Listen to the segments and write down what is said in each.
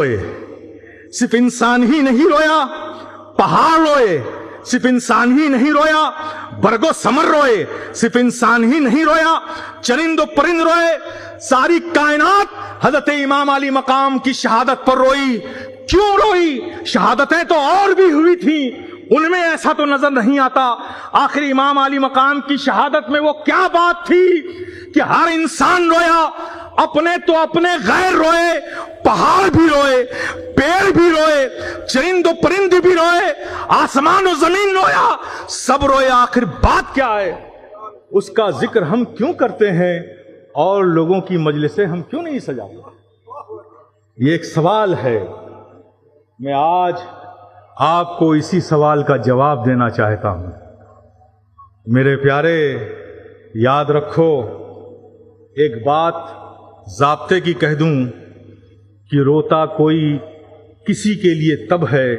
روئے، صرف انسان ہی نہیں رویا، پہاڑ روئے، صرف انسان ہی نہیں رویا، برگ و ثمر روئے، صرف انسان ہی نہیں رویا، چرند و پرند روئے، ساری کائنات حضرت امام علی مقام کی شہادت پر روئی۔ کیوں روئی؟ شہادتیں تو اور بھی ہوئی تھیں، ان میں ایسا تو نظر نہیں آتا۔ آخر امام علی مقام کی شہادت میں وہ کیا بات تھی کہ ہر انسان رویا، اپنے تو اپنے غیر روئے، پہاڑ بھی روئے، پیڑ بھی روئے، چرند و پرند بھی روئے، آسمان و زمین رویا، سب روئے۔ آخر بات کیا ہے؟ اس کا ذکر ہم کیوں کرتے ہیں اور لوگوں کی مجلسیں ہم کیوں نہیں سجاتے؟ یہ ایک سوال ہے، میں آج آپ کو اسی سوال کا جواب دینا چاہتا ہوں۔ میرے پیارے، یاد رکھو، ایک بات ضابطے کی کہہ دوں کہ روتا کوئی کسی کے لیے تب ہے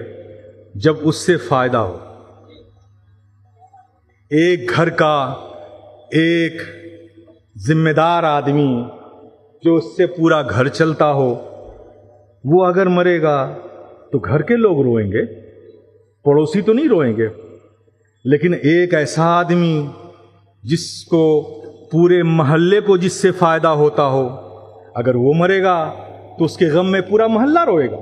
جب اس سے فائدہ ہو۔ ایک گھر کا ایک ذمہ دار آدمی جو اس سے پورا گھر چلتا ہو، وہ اگر مرے گا تو گھر کے لوگ روئیں گے، پڑوسی تو نہیں روئیں گے۔ لیکن ایک ایسا آدمی جس کو پورے محلے کو جس سے فائدہ ہوتا ہو، اگر وہ مرے گا تو اس کے غم میں پورا محلہ روئے گا۔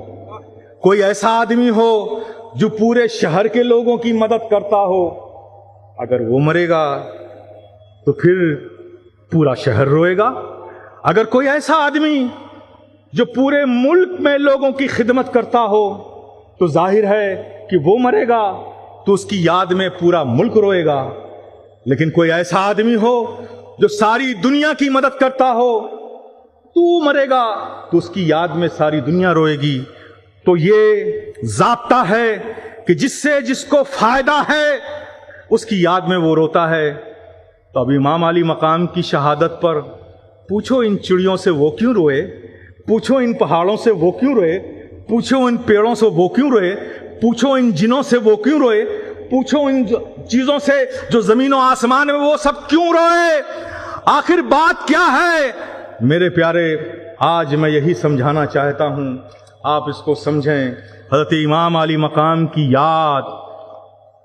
کوئی ایسا آدمی ہو جو پورے شہر کے لوگوں کی مدد کرتا ہو، اگر وہ مرے گا تو پھر پورا شہر روئے گا۔ اگر کوئی ایسا آدمی جو پورے ملک میں لوگوں کی خدمت کرتا ہو تو ظاہر ہے کہ وہ مرے گا تو اس کی یاد میں پورا ملک روئے گا۔ لیکن کوئی ایسا آدمی ہو جو ساری دنیا کی مدد کرتا ہو، تو مرے گا تو اس کی یاد میں ساری دنیا روئے گی۔ تو یہ ضابطہ ہے کہ جس کو فائدہ ہے اس کی یاد میں وہ روتا ہے۔ تو اب امام علی مقام کی شہادت پر پوچھو ان چڑیوں سے وہ کیوں روئے، پوچھو ان پہاڑوں سے وہ کیوں روئے، پوچھو ان پیڑوں سے وہ کیوں روئے، پوچھو ان جنوں سے وہ کیوں روئے، پوچھو ان چیزوں سے جو زمین و آسمان میں وہ سب کیوں روئے۔ آخر بات کیا ہے؟ میرے پیارے، آج میں یہی سمجھانا چاہتا ہوں، آپ اس کو سمجھیں۔ حضرت امام علی مقام کی یاد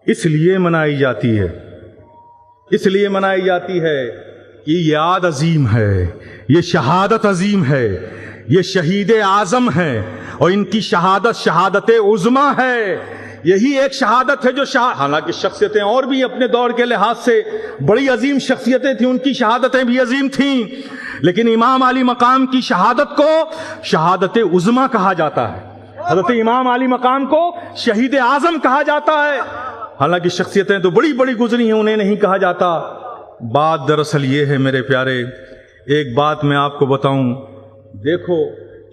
اس لیے منائی جاتی ہے، اس لیے منائی جاتی ہے کہ یہ یاد عظیم ہے، یہ شہادت عظیم ہے، یہ شہید اعظم ہے، اور ان کی شہادت شہادت عظمی ہے۔ یہی ایک شہادت ہے جو حالانکہ شخصیتیں اور بھی اپنے دور کے لحاظ سے بڑی عظیم شخصیتیں تھیں، ان کی شہادتیں بھی عظیم تھیں، لیکن امام علی مقام کی شہادت کو شہادت عظمی کہا جاتا ہے۔ حضرت امام علی مقام کو شہید اعظم کہا جاتا ہے۔ حالانکہ شخصیتیں تو بڑی بڑی گزری ہیں، انہیں نہیں کہا جاتا۔ بات دراصل یہ ہے میرے پیارے، ایک بات میں آپ کو بتاؤں، دیکھو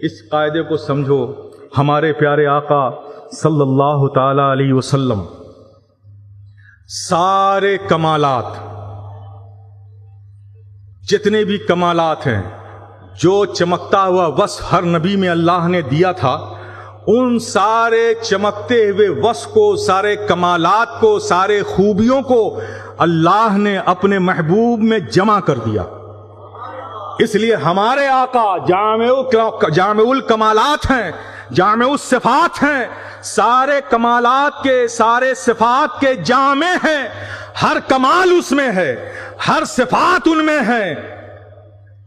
اس قاعدے کو سمجھو۔ ہمارے پیارے آقا صلی اللہ تعالی علیہ وسلم سارے کمالات، جتنے بھی کمالات ہیں، جو چمکتا ہوا وصف ہر نبی میں اللہ نے دیا تھا، ان سارے چمکتے ہوئے وصف کو، سارے کمالات کو، سارے خوبیوں کو اللہ نے اپنے محبوب میں جمع کر دیا۔ اس لیے ہمارے آقا جامع الکمالات ہیں، جامع الصفات ہیں، سارے کمالات کے، سارے صفات کے جامع ہیں۔ ہر کمال اس میں ہے، ہر صفات ان میں ہے،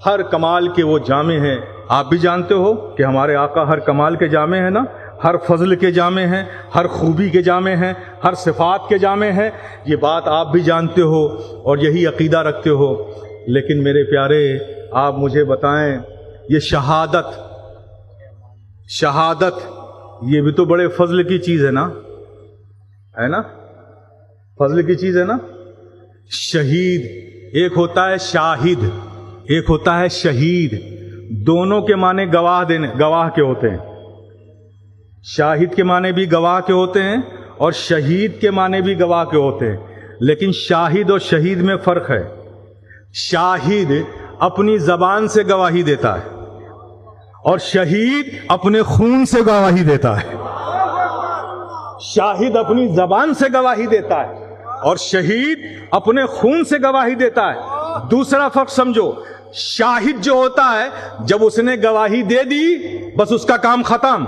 ہر کمال کے وہ جامع ہیں۔ آپ بھی جانتے ہو کہ ہمارے آقا ہر کمال کے جامع ہیں نا، ہر فضل کے جامع ہیں، ہر خوبی کے جامع ہیں، ہر صفات کے جامع ہیں۔ یہ بات آپ بھی جانتے ہو اور یہی عقیدہ رکھتے ہو۔ لیکن میرے پیارے، آپ مجھے بتائیں، یہ شہادت یہ بھی تو بڑے فضل کی چیز ہے نا، ہے نا؟ فضل کی چیز ہے نا۔ شہید ایک ہوتا ہے، شاہد ایک ہوتا ہے، شہید۔ دونوں کے معنی گواہ کے ہوتے ہیں۔ شاہد کے معنی بھی گواہ کے ہوتے ہیں اور شہید کے معنی بھی گواہ کے ہوتے ہیں، لیکن شاہد اور شہید میں فرق ہے۔ شاہد اپنی زبان سے گواہی دیتا ہے اور شہید اپنے خون سے گواہی دیتا ہے۔ شاہد اپنی زبان سے گواہی دیتا ہے اور شہید اپنے خون سے گواہی دیتا ہے۔ دوسرا فرق سمجھو، شاہد جو ہوتا ہے جب اس نے گواہی دے دی بس اس کا کام ختم،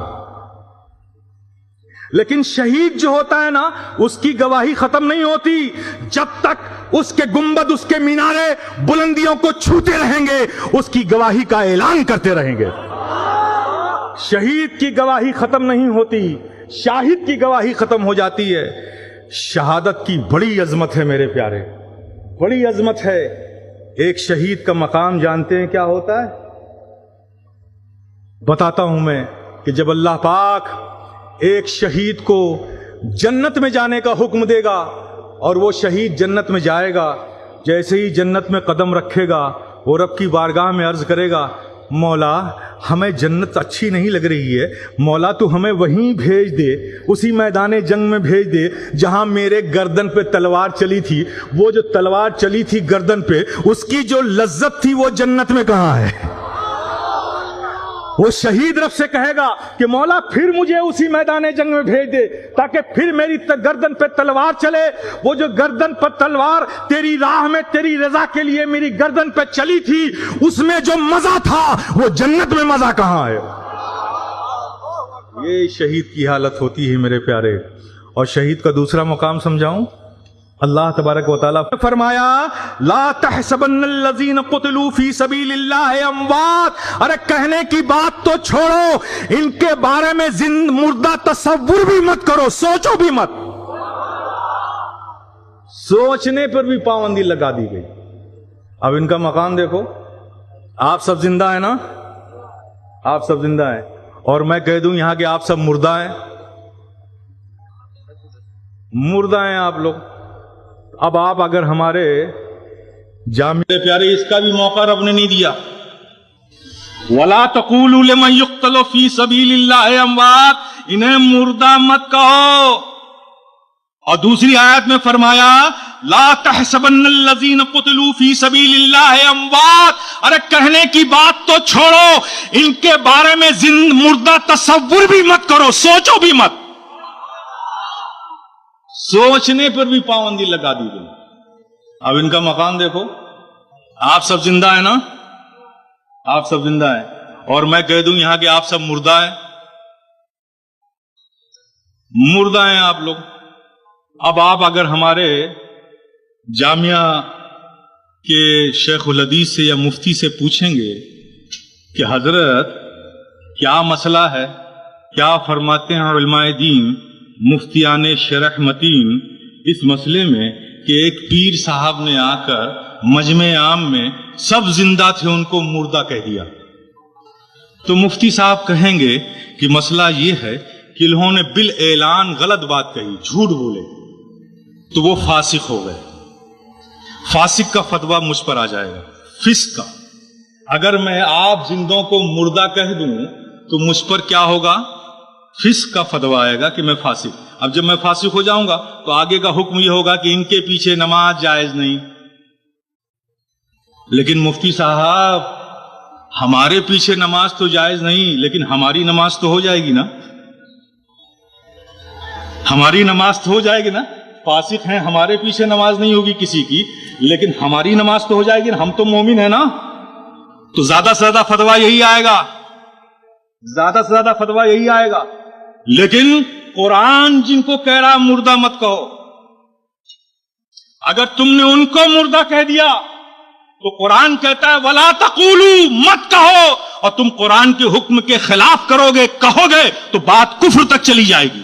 لیکن شہید جو ہوتا ہے نا اس کی گواہی ختم نہیں ہوتی جب تک اس کے گنبد اس کے مینارے بلندیوں کو چھوتے رہیں گے، اس کی گواہی کا اعلان کرتے رہیں گے۔ شہید کی گواہی ختم نہیں ہوتی، شاہد کی گواہی ختم ہو جاتی ہے۔ شہادت کی بڑی عظمت ہے میرے پیارے، بڑی عظمت ہے۔ ایک شہید کا مقام جانتے ہیں کیا ہوتا ہے؟ بتاتا ہوں میں کہ جب اللہ پاک ایک شہید کو جنت میں جانے کا حکم دے گا اور وہ شہید جنت میں جائے گا، جیسے ہی جنت میں قدم رکھے گا وہ رب کی بارگاہ میں عرض کرے گا، مولا ہمیں جنت اچھی نہیں لگ رہی ہے، مولا تو ہمیں وہیں بھیج دے، اسی میدان جنگ میں بھیج دے جہاں میرے گردن پہ تلوار چلی تھی۔ وہ جو تلوار چلی تھی گردن پہ، اس کی جو لذت تھی وہ جنت میں کہاں ہے؟ وہ شہید رب سے کہے گا کہ مولا پھر مجھے اسی میدان جنگ میں بھیج دے تاکہ پھر میری گردن پہ تلوار چلے۔ وہ جو گردن پر تلوار تیری راہ میں تیری رضا کے لیے میری گردن پہ چلی تھی، اس میں جو مزہ تھا وہ جنت میں مزہ کہاں ہے؟ یہ شہید کی حالت ہوتی ہے میرے پیارے۔ اور شہید کا دوسرا مقام سمجھاؤں؟ اللہ تبارک و تعالیٰ نے فرمایا، لا تحسبن الذین قتلوا فی سبیل اللہ اموات۔ ارے کہنے کی بات تو چھوڑو، ان کے بارے میں مردہ تصور بھی مت کرو، سوچو بھی مت۔ سوچنے پر بھی پابندی لگا دی گئی۔ اب ان کا مقام دیکھو، آپ سب زندہ ہیں نا؟ آپ سب زندہ ہیں، اور میں کہہ دوں یہاں کہ آپ سب مردہ ہیں، مردہ ہیں آپ لوگ۔ اب آپ اگر ہمارے جامع پیارے، اس کا بھی موقع رب نے نہیں دیا۔ وَلَا تَقُولُوا لِمَنْ يُقْتَلُ فِي سَبِيلِ اللَّهِ أَمْوَاتٌ، انہیں مردہ مت کہو۔ اور دوسری آیت میں فرمایا، لَا تَحْسَبَنَّ الَّذِينَ قُتِلُوا فِي سَبِيلِ اللَّهِ أَمْوَاتٌ۔ ارے کہنے کی بات تو چھوڑو، ان کے بارے میں مردہ تصور بھی مت کرو، سوچو بھی مت۔ سوچنے پر بھی پابندی لگا دی گئی۔ اب ان کا مقام دیکھو، آپ سب زندہ ہیں نا؟ آپ سب زندہ ہیں، اور میں کہہ دوں یہاں کہ آپ سب مردہ ہیں، مردہ ہیں آپ لوگ۔ اب آپ اگر ہمارے جامعہ کے شیخ الحدیث سے یا مفتی سے پوچھیں گے کہ حضرت کیا مسئلہ ہے، کیا فرماتے ہیں علماء دین مفتیان شرح متین اس مسئلے میں کہ ایک پیر صاحب نے آ کر مجمع عام میں سب زندہ تھے ان کو مردہ کہہ دیا، تو مفتی صاحب کہیں گے کہ مسئلہ یہ ہے کہ انہوں نے بالاعلان غلط بات کہی، جھوٹ بولے، تو وہ فاسق ہو گئے۔ فاسق کا فتویٰ مجھ پر آ جائے گا، فسق کا۔ اگر میں آپ زندوں کو مردہ کہہ دوں تو مجھ پر کیا ہوگا؟ فسق کا فتویٰ آئے گا کہ میں فاسق۔ اب جب میں فاسق ہو جاؤں گا تو آگے کا حکم یہ ہوگا کہ ان کے پیچھے نماز جائز نہیں۔ لیکن مفتی صاحب ہمارے پیچھے نماز تو جائز نہیں، لیکن ہماری نماز تو ہو جائے گی نا، ہماری نماز تو ہو جائے گی نا۔ فاسق ہیں، ہمارے پیچھے نماز نہیں ہوگی کسی کی، لیکن ہماری نماز تو ہو جائے گی نا، ہم تو مومن ہیں نا۔ تو زیادہ سے زیادہ فتویٰ یہی آئے گا، زیادہ سے زیادہ فتویٰ یہی آئے گا۔ لیکن قرآن جن کو کہہ رہا مردہ مت کہو، اگر تم نے ان کو مردہ کہہ دیا تو قرآن کہتا ہے وَلَا تَقُولُوا، مت کہو، اور تم قرآن کے حکم کے خلاف کرو گے، کہو گے تو بات کفر تک چلی جائے گی۔